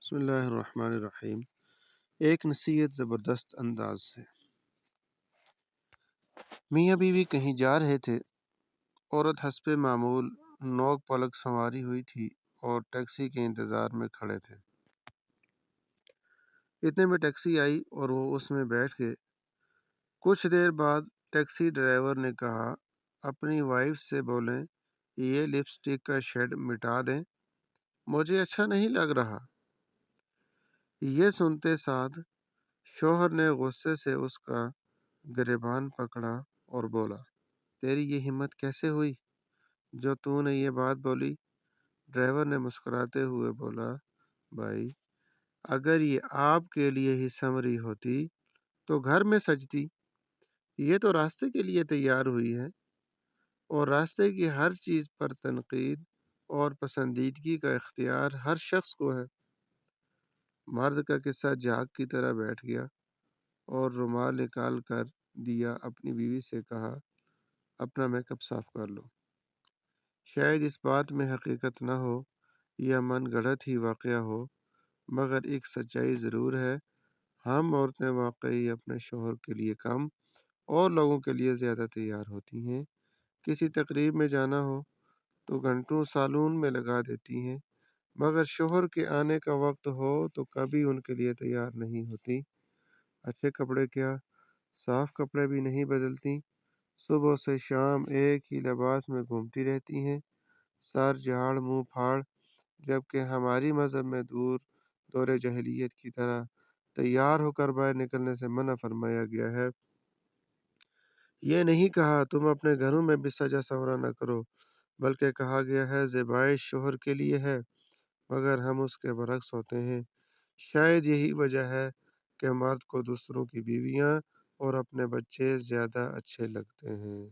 بسم اللہ الرحمن الرحیم۔ ایک نصیحت زبردست انداز سے۔ میاں بیوی کہیں جا رہے تھے۔ عورت حسب معمول نوک پلک سنواری ہوئی تھی اور ٹیکسی کے انتظار میں کھڑے تھے۔ اتنے میں ٹیکسی آئی اور وہ اس میں بیٹھ گئے۔ کچھ دیر بعد ٹیکسی ڈرائیور نے کہا، اپنی وائف سے بولیں یہ لپسٹک کا شیڈ مٹا دیں، مجھے اچھا نہیں لگ رہا۔ یہ سنتے ساتھ شوہر نے غصے سے اس کا گریبان پکڑا اور بولا، تیری یہ ہمت کیسے ہوئی جو تو نے یہ بات بولی؟ ڈرائیور نے مسکراتے ہوئے بولا، بھائی اگر یہ آپ کے لیے ہی سمری ہوتی تو گھر میں سجتی، یہ تو راستے کے لیے تیار ہوئی ہے، اور راستے کی ہر چیز پر تنقید اور پسندیدگی کا اختیار ہر شخص کو ہے۔ مرد کا قصہ جھاگ کی طرح بیٹھ گیا اور رومال نکال کر دیا، اپنی بیوی سے کہا، اپنا میک اپ صاف کر لو۔ شاید اس بات میں حقیقت نہ ہو یا من گڑھت ہی واقعہ ہو، مگر ایک سچائی ضرور ہے، ہم عورتیں واقعی اپنے شوہر کے لیے کم اور لوگوں کے لیے زیادہ تیار ہوتی ہیں۔ کسی تقریب میں جانا ہو تو گھنٹوں سالون میں لگا دیتی ہیں، مگر شوہر کے آنے کا وقت ہو تو کبھی ان کے لیے تیار نہیں ہوتی۔ اچھے کپڑے کیا، صاف کپڑے بھی نہیں بدلتی، صبح سے شام ایک ہی لباس میں گھومتی رہتی ہیں، سر جھاڑ منہ پھاڑ، جبکہ ہماری مذہب میں دور جاہلیت کی طرح تیار ہو کر باہر نکلنے سے منع فرمایا گیا ہے۔ یہ نہیں کہا تم اپنے گھروں میں بھی سجا سنورا نہ کرو، بلکہ کہا گیا ہے زیبائش شوہر کے لیے ہے، مگر ہم اس کے برعکس ہوتے ہیں۔ شاید یہی وجہ ہے کہ مرد کو دوسروں کی بیویاں اور اپنے بچے زیادہ اچھے لگتے ہیں۔